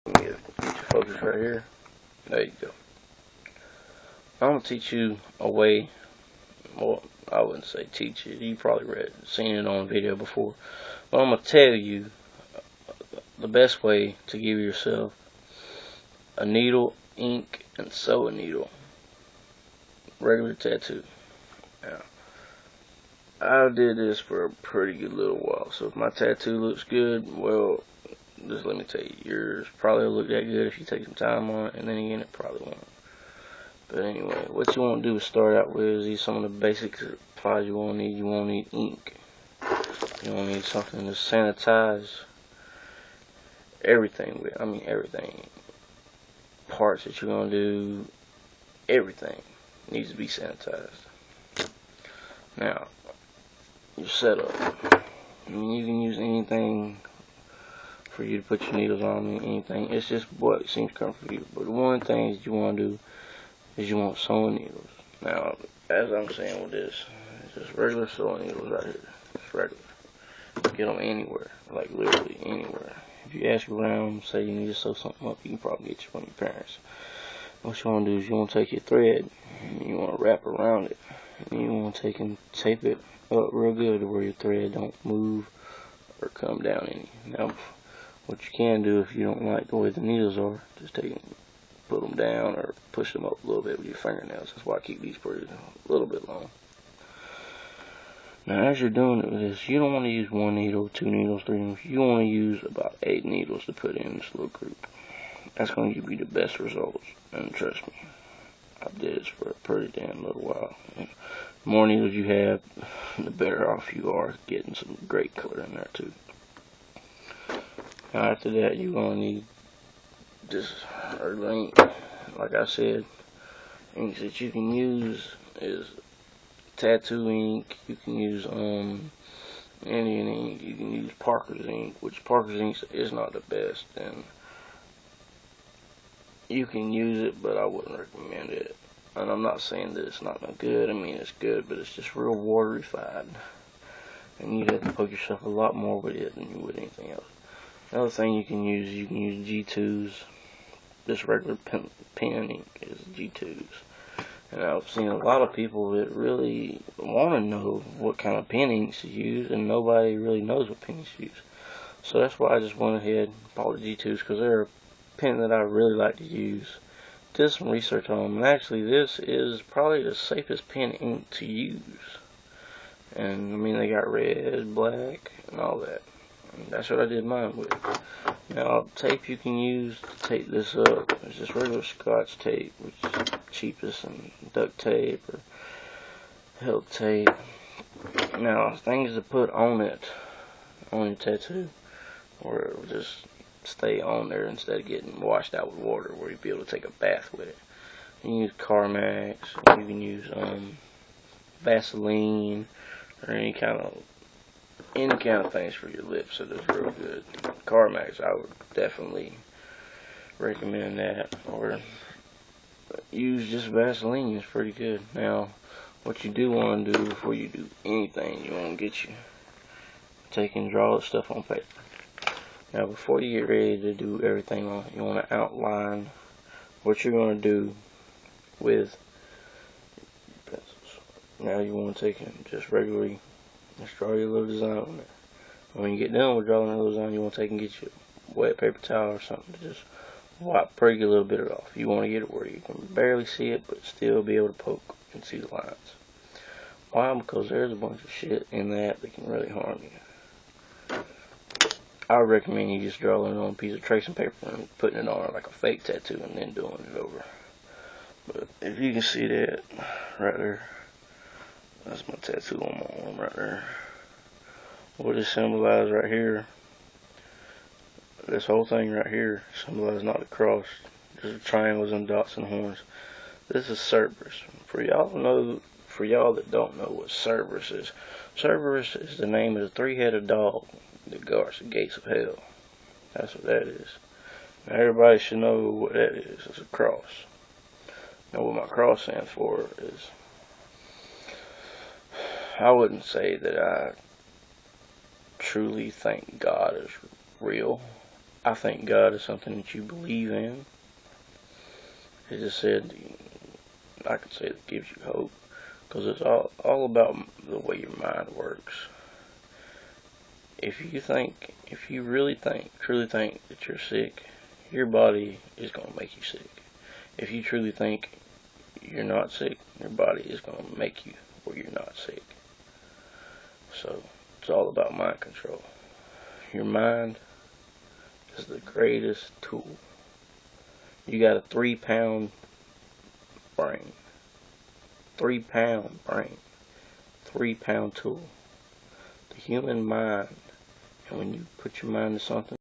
Get your focus right here. There you go. I'm gonna teach you a way. Well, I wouldn't say teach you. You probably seen it on video before. But I'm gonna tell you the best way to give yourself a needle, ink, and sewing needle. Regular tattoo. Now, I did this for a pretty good little while. So if my tattoo looks good, well, just let me tell you, yours probably will look that good if you take some time on it, and then again, it probably won't. But anyway, what you want to do is start out with these some of the basic supplies you won't need. You won't need ink. You won't need something to sanitize everything with. I mean everything. Parts that you're gonna do, everything needs to be sanitized. Now, your setup. I mean, you can use anything for you to put your needles on. I mean, anything. It's just what seems comfortable for you. But the one thing that you want to do is you want sewing needles. Now, as I'm saying with this, it's just regular sewing needles right here. It's regular. Get them anywhere, like literally anywhere. If you ask around, say you need to sew something up, you can probably get it from your parents. What you want to do is you want to take your thread and you want to wrap around it. And you want to take and tape it up real good to where your thread don't move or come down any. Now, what you can do if you don't like the way the needles are, just take and put them down or push them up a little bit with your fingernails. That's why I keep these pretty a little bit long. Now, as you're doing it with this, you don't want to use one needle, two needles, three needles. You want to use about 8 needles to put in this little group. That's going to give you the best results. And trust me, I did this for a pretty damn little while. And the more needles you have, the better off you are getting some great color in there too. Now, after that, you're going to need this regular ink. Like I said, inks that you can use is tattoo ink. You can use Indian ink. You can use Parker's ink, which Parker's ink is not the best, and you can use it, but I wouldn't recommend it. And I'm not saying that it's not no good. I mean, it's good, but it's just real waterified, and you'd have to poke yourself a lot more with it than you would anything else. Another thing you can use G2s. This regular pen ink is G2s. And I've seen a lot of people that really want to know what kind of pen inks to use, and nobody really knows what pen inks to use. So that's why I just went ahead and bought the G2s, because they're a pen that I really like to use. Did some research on them, and actually this is probably the safest pen ink to use. And I mean, they got red, black, and all that. And that's what I did mine with. Now, tape you can use to tape this up is just regular Scotch tape, which is cheapest, and duct tape or held tape. Now, things to put on it, on your tattoo, where it will just stay on there instead of getting washed out with water, where you'll be able to take a bath with it. You can use Carmex, you can use Vaseline, or any kind of things for your lips that is real good. Carmex, I would definitely recommend that, or use just Vaseline. It's pretty good. Now, what you do want to do before you do anything, you want to get you take and draw the stuff on paper. Now, before you get ready to do everything on it, you want to outline what you're going to do with pencils. Now, you want to take and just regularly just draw your little design on there. When you get done with drawing a little design, you want to take and get your wet paper towel or something to just wipe pretty a little bit of it off. You want to get it where you can barely see it, but still be able to poke and see the lines. Why? Because there's a bunch of shit in that can really harm you. I would recommend you just drawing it on a piece of tracing paper and putting it on like a fake tattoo and then doing it over. But if you can see that right there, that's my tattoo on my arm right there. What it symbolizes right here, this whole thing right here symbolizes not the cross, just the triangles and dots and horns. This is Cerberus. For y'all that don't know what Cerberus is, Cerberus is the name of the three-headed dog that guards the gates of hell. That's what that is. Now, everybody should know what that is. It's a cross. Now, what my cross stands for is, I wouldn't say that I truly think God is real, I think God is something that you believe in. It just said, I could say it gives you hope, because it's all about the way your mind works. If you really truly think that you're sick, your body is going to make you sick. If you truly think you're not sick, your body is going to make you where you're not sick. So it's all about mind control. Your mind is the greatest tool. You got a 3-pound brain. 3-pound brain. 3-pound tool. The human mind. And when you put your mind to something,